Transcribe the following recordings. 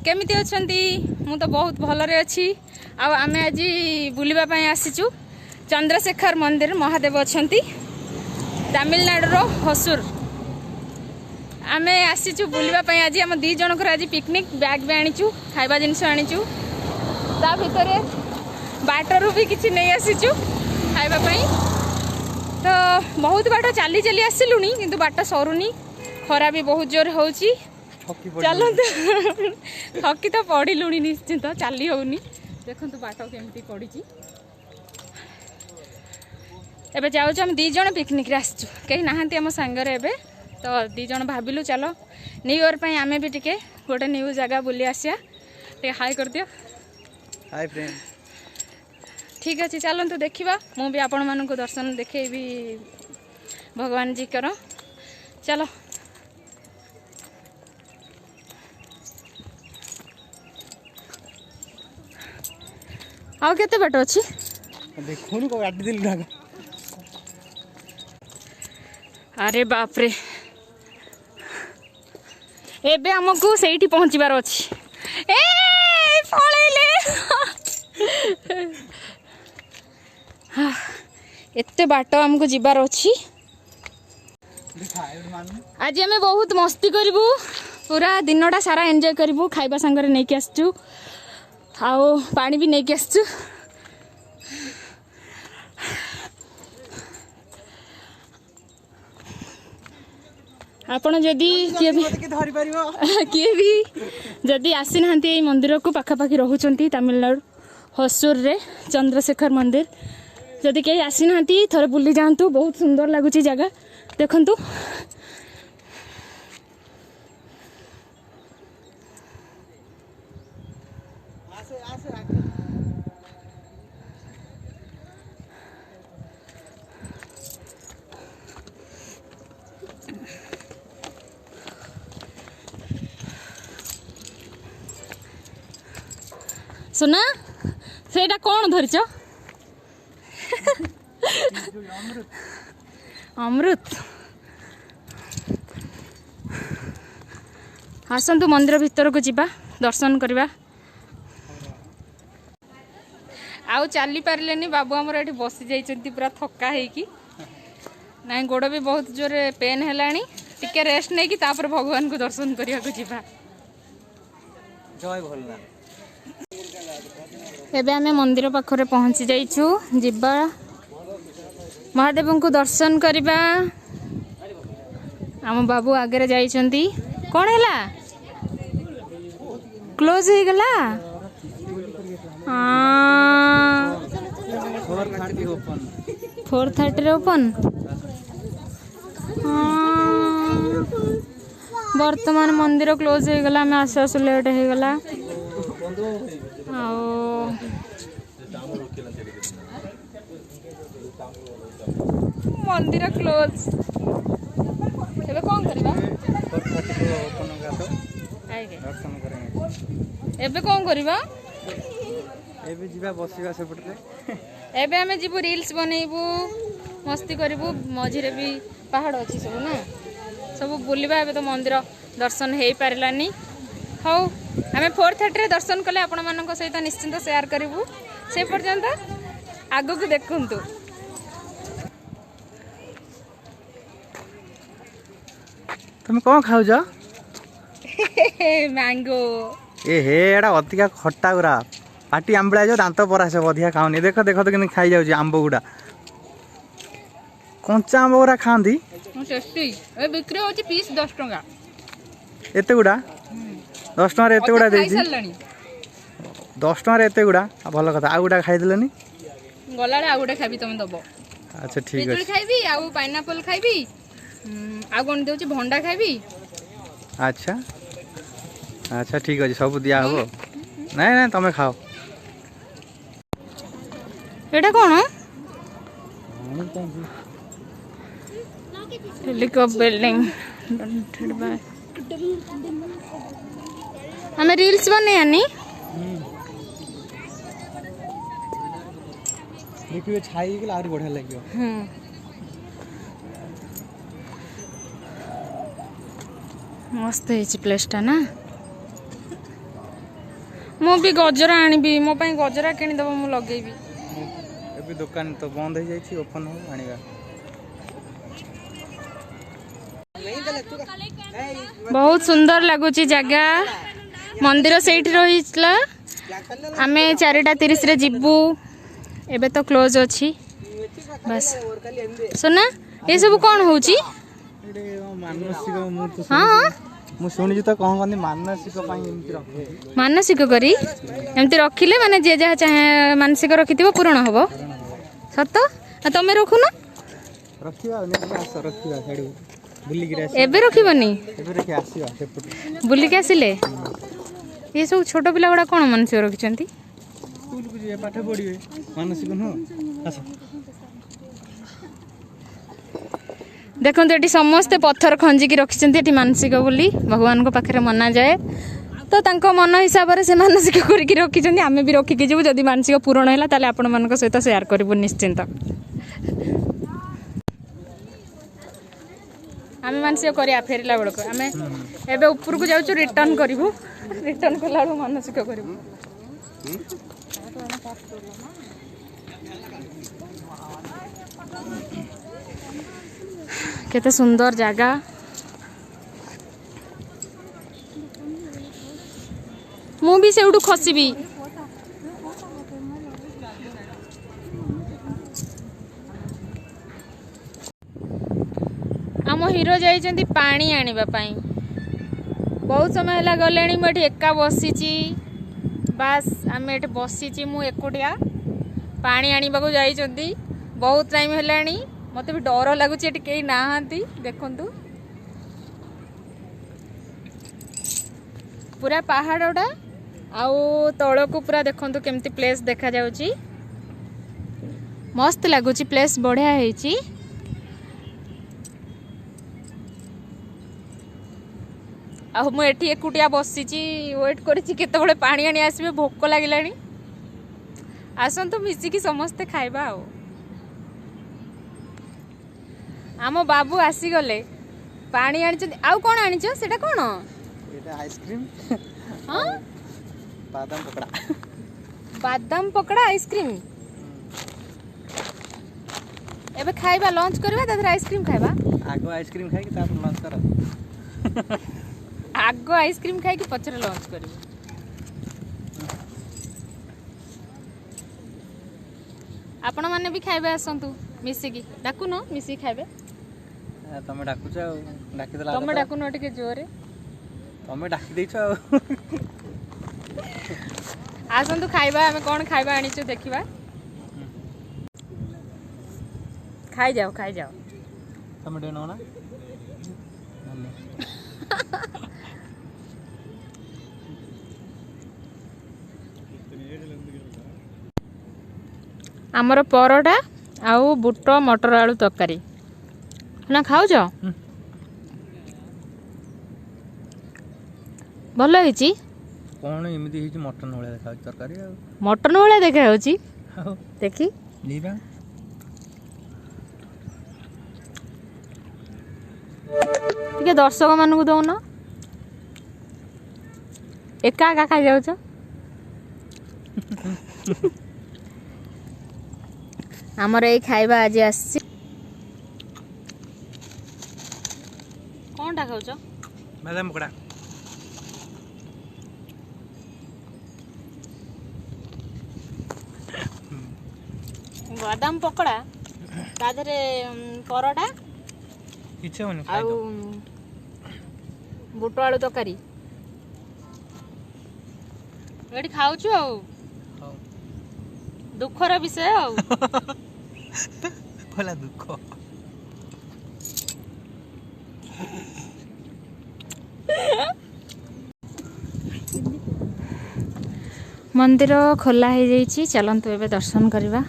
केमिति अछंती मु तो बहुत भलरे अच्छी आमे आज बुलिबा पई आसीचु चंद्रशेखर मंदिर महादेव अछंती तमिलनाडु हसूर आमे आसीचु बुलिबा पई आज हम दी जन आज पिकनिक बैग भी आनीचु खाइबा जिनस आनीचु ता भितरे बाटरू भी किछि नहीं आसीचु खाइबा पई तो बहुत बाट चली चली आसिलुनी किंतु बाट सरुनी खरा भी बहुत जोर होउची चलत थकी तो पड़िलुणी निश्चिंत चली होनी देखु बाट केमती पड़ी एबे जाऊँ आम दी जन पिकनिक आसचु कहीं नहांती आम सांगरे एबे तो दी जन भाविलु चलो न्यू ईयर पे आमे भी टिके गोटे न्यू जगह बुली आसिया टे हाई कर दियो हाय फ्रेंड ठीक अच्छे चलतु देखा मु भी आपण मानक दर्शन देखेबी भगवान जी कर चलो आउ केते बाट अछि देखोनु को काटी दिल ढाका अरे बाप रे एबे हमकु सेठी पहुंचीबार अछि ए पळैले एते बाट हमको जीवार अच्छी आज आम बहुत मस्ती करूँ पूरा दिनटा सारा एंजॉय करूँ खाइबा सांगरे नहीं आसचु आओ पानी भी नहीं आसचु आपण जदि किए भी जदि आसी ना मंदिर को पाखापाखि रोचंती तमिलनाडु हसूर रे चंद्रशेखर मंदिर जदि कहीं आसी ना थोड़े बुली जातु बहुत सुंदर लगुच जगह देखंतु सुना सेटा कौन धरिच अमृत आसतु मंदिर भितर को जीवा दर्शन करवा आउ चली पारे बाबू आमर ये बसी जाइए पूरा थका है ना गोड़ भी बहुत जोर पेन है टिके रेस्ट नहीं कि भगवान को दर्शन करने को जीवा जय भोलेनाथ एबे आमे मंदिर पाखरे पहुंची जाइछु जिबा महादेव को दर्शन करबा आम बाबू आगे जाइछंती कौन हैला क्लोज हो गला 4:30 रे ओपन वर्तमान मंदिर क्लोज हो गला मैं आस आस लेट हो गला मंदिर क्लोज एबे कौन करबा दर्शन करेंगे एबे कौन करबा एबे जीवा बसिबा सेपटरे एबे हमें जीवु रील्स बनेबू मस्ती करबू मझिरे भी पहाड़ अछि सब ना सब बुलिबा एबे तो मंदिर दर्शन हे पारलानी हौ आमे 4:30 रे दर्शन कले आपण मानक सहित निश्चिंत शेयर करिवु से पर्यंत आगु को देखंतु तुम कौन खाऊ जा मैंगो ए हे एडा अधिका खट्टा गुरा पाटी आंबळा जो दांत परा से अधिका खाऊनी देख देख तो कि खाई जाउची आंब गुडा कंचा आंब गुरा खांदी टेस्टी ए बिक्री होची पीस 10 टका एते गुडा 10 टका रे एते गुडा देई 10 टका रे एते गुडा भलो कथा आ गुडा खाई देलनी गलाडे आ गुडा खाबी तुम दबो अच्छा ठीक पिजुल खाइबी आ पाइनापल खाइबी आ कोन देउची भंडा खाइबी अच्छा अच्छा ठीक अछि सब दिया हो नहीं नहीं तमे खाओ एटा कोन हेलिकॉप्टर बिल्डिंग हमें रील्स बने यानी देखिए छाई के आरी बढ़िया लागियो मस्त है प्लेस टा ना ମୁଁ ବି ଗଜରା ଆଣିବି ମୋ ପାଇଁ ଗଜରା କିଣିଦେବ ମୁଁ ଲଗେଇବି। ଏବେ ଦୋକାନ ତ ବନ୍ଦ ହେଇଯାଇଛି ଓପନ ହବ ଆଣିବା। ବହୁତ ସୁନ୍ଦର ଲାଗୁଛି ଜାଗା। ମନ୍ଦିର ସେଇଠି ରହିଥିଲା। ଆମେ 4:30 ଯିବୁ। ଏବେ ତ କ୍ଲୋଜ ଅଛି। ବାସ୍ ସୁନା ଏସବୁ କ'ଣ ହେଉଛି? ମୁଁ ଶୁଣିଛି ତ କ'ଣ କହନ୍ତି ମାନସିକ ପାଇଁ ଏମିତି ରଖନ୍ତି। ମାନସିକ କରି ଏମିତି ରଖିଲେ ମାନେ ଯିଏ ଯାହା ଚାହେଁ ମାନସିକ ରଖିଥିବ ପୂରଣ ହବ। ସତ? ତମେ ରଖୁନ? ରଖିବା ରଖିବା ବୁଲିକିରି ଏବେ ରଖିବନି? ଆସିବା ବୁଲିକି ଆସିଲେ ଏ ସବୁ ଛୋଟ ପିଲା ଗୁଡ଼ା କ'ଣ ମାନସିକ ରଖିଛନ୍ତି? ସ୍କୁଲକୁ ଯିବେ ପାଠ ପଢ଼ିବେ ମାନସିକ ନୁହଁ। ଦେଖନ୍ତୁ ଏଠି ସମସ୍ତେ ପଥର ଖଞ୍ଜିକି ରଖିଛନ୍ତି ଏଠି ମାନସିକ ବୋଲି ଭଗବାନଙ୍କ ପାଖରେ ମନାଯାଏ। ତ ତାଙ୍କ ମନ ହିସାବରେ ସେ ମାନସିକ କରିକି ରଖିଛନ୍ତି। ଆମେ ବି ରଖିକି ଯିବୁ। ଯଦି ମାନସିକ ପୂରଣ ହେଲା ତାହେଲେ ଆପଣମାନଙ୍କ ସହିତ ସେୟାର କରିବୁ ନିଶ୍ଚିନ୍ତ। ଆମେ ମାନସିକ କରିବା ଫେରିଲା ବେଳକୁ ଆମେ ଏବେ ଉପରକୁ ଯାଉଛୁ ରିଟର୍ନ କରିବୁ। ରିଟର୍ନ କଲା ବେଳକୁ ମାନସିକ କରିବୁ। କେତେ ସୁନ୍ଦର ଜାଗା। ମୁଁ ବି ସେଇଠୁ ଖସିବି। ଆମ ହିରୋ ଯାଇଛନ୍ତି ପାଣି ଆଣିବା ପାଇଁ। ବହୁତ ସମୟ ହେଲା ଗଲେଣି। ମୁଁ ଏଠି ଏକା ବସିଛି। ବାସ୍ ଆମେ ଏଠି ବସିଛି ମୁଁ ଏକୁଟିଆ। ପାଣି ଆଣିବାକୁ ଯାଇଛନ୍ତି। ବହୁତ ଟାଇମ୍ ହେଲାଣି। ମୋତେ ବି ଡର ଲାଗୁଛି ଏଠି କେହି ନାହାନ୍ତି। ଦେଖନ୍ତୁ ପୁରା ପାହାଡ଼ଟା ଆଉ ତଳକୁ ପୁରା ଦେଖନ୍ତୁ କେମିତି ପ୍ଲେସ୍ ଦେଖାଯାଉଛି। ମସ୍ତ ଲାଗୁଛି ପ୍ଲେସ୍ ବଢ଼ିଆ ହେଇଛି। ଆଉ ମୁଁ ଏଠି ଏକୁଟିଆ ବସିଛି ୱେଟ୍ କରିଛି କେତେବେଳେ ପାଣି ଆଣି ଆସିବେ। ଭୋକ ଲାଗିଲାଣି। ଆସନ୍ତୁ ମିଶିକି ସମସ୍ତେ ଖାଇବା। ଆଉ ଆମ ବାବୁ ଆସିଗଲେ ପାଣି ଆଣିଛନ୍ତି। ଆଉ କ'ଣ ଆଣିଛ? ସେଟା କ'ଣ? ଏଇଟା ଆଇସ୍କ୍ରିମ୍। ହଁ ବାଦାମ ପକୋଡ଼ା। ବାଦାମ ପକୋଡ଼ା ଆଇସ୍କ୍ରିମ୍। ଏବେ ଖାଇବା ଲଞ୍ଚ କରିବା ତା ଦେହରେ ଆଇସ୍କ୍ରିମ୍ ଖାଇବା। ଆଗ ଆଇସ୍କ୍ରିମ୍ ଖାଇକି ତାପରେ ଲଞ୍ଚ କର। ଆଗ ଆଇସ୍କ୍ରିମ୍ ଖାଇକି ପଛରେ ଲଞ୍ଚ କରିବୁ। ଆପଣମାନେ ବି ଖାଇବେ ଆସନ୍ତୁ ମିଶିକି। ଡାକୁନ ମିଶିକି ଖାଇବେ। ତମେ ଡାକୁଛ ଆଉ ଡାକିଦେଲା। ତମେ ଡାକୁନ ଟିକେ ଜୋରେ। ତମେ ଡାକି ଦେଇଛ ଆଉ। ଆସନ୍ତୁ ଖାଇବା। ଆମେ କ'ଣ ଖାଇବା ଆଣିଛୁ ଦେଖିବା। ଖାଇଯାଅ ଖାଇଯାଅ। ତମେ ଟିକେ ନବ ନା? ଆମର ପରଟା ଆଉ ବୁଟ ମଟର ଆଳୁ ତରକାରୀ ନା ଖାଉଛ? ଭଲ ହେଇଛି। କ'ଣ ଏମିତି ହେଇଛି? ମଟନ ଭଳିଆ ଦେଖାଯାଉଛି ତରକାରୀ। ଆଉ ମଟନ ଭଳିଆ ଦେଖାଯାଉଛି। ଦେଖି ଟିକେ ଦର୍ଶକ ମାନଙ୍କୁ ଦଉନ। ଏକା ଏକା ଖାଇଯାଉଛ। ଆମର ଏଇ ଖାଇବା ଆଜି ଆସିଛି। କ'ଣଟା ଖାଉଛ? ବାଦାମ ପକୋଡ଼ା। ବାଦାମ ପକୋଡ଼ା ତା ଦେହରେ ପରଟା କିଛି ହବନି ଆଉ ବୁଟ ଆଳୁ ତରକାରୀ ଏଠି ଖାଉଛୁ। ଆଉ ଦୁଃଖର ବିଷୟ ଆଉ ଭଲ ଦୁଃଖ। ମନ୍ଦିର ଖୋଲା ହେଇଯାଇଛି। ଚାଲନ୍ତୁ ଏବେ ଦର୍ଶନ କରିବା।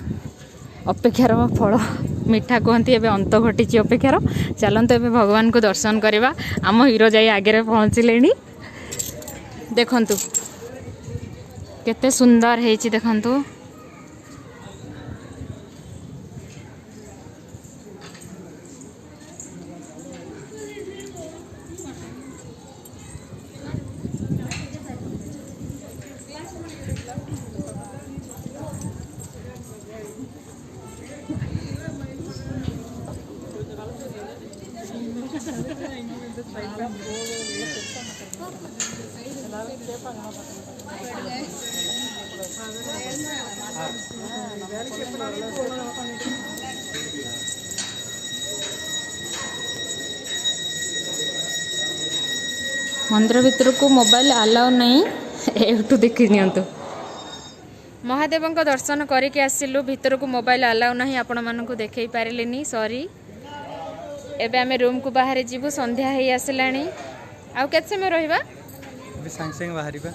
ଅପେକ୍ଷାର ଫଳ ମିଠା କୁହନ୍ତି। ଏବେ ଅନ୍ତ ଘଟିଛି ଅପେକ୍ଷାର। ଚାଲନ୍ତୁ ଏବେ ଭଗବାନଙ୍କୁ ଦର୍ଶନ କରିବା। ଆମ ହିରୋ ଯାଇ ଆଗରେ ପହଞ୍ଚିଲେଣି। ଦେଖନ୍ତୁ କେତେ ସୁନ୍ଦର ହେଇଛି ଦେଖନ୍ତୁ। मंदिर भीतर को मोबाइल अलाउ नहीं एठू देखी नियंतु महादेव दर्शन करके आसिलु भीतर को मोबाइल अलाउ नहीं आपण मानकु देखै पारिलेनी सॉरी एबे आमे रूम को बाहर जीवु संध्या हे आसिलानी आउ केत समय रहिबा अभी संग संग बाहरिबा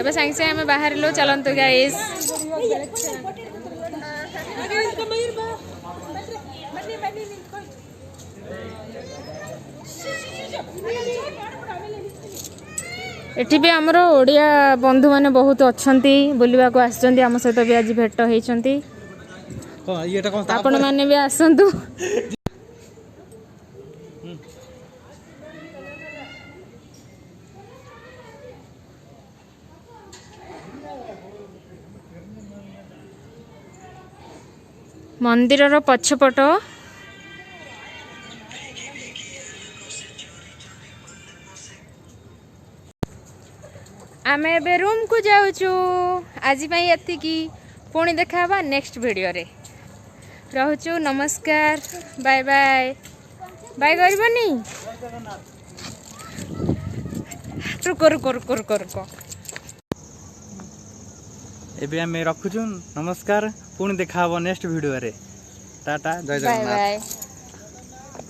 एबे संग संग आमे बाहर लो चलंतु गाइस एठी भी हमरो ओडिया बंधु माने बहुत अछंती बुलिबा को आछंती हम सहित भी आज भेट हेछंती कोन एटा कोन आपण माने भी आसंतु मंदिरर पछपट आमे एबे रूम को जाऊचु आज पई एतिकी पुणी देखा नेक्स्ट वीडियो रे रहूचु नमस्कार बाय बाय बाय करबनी रुको रुको रुको रुको रुको एबे हम रखुछु नमस्कार पुणी देखा नेक्स्ट वीडियो रे टाटा जय बाय जगन्नाथ बाय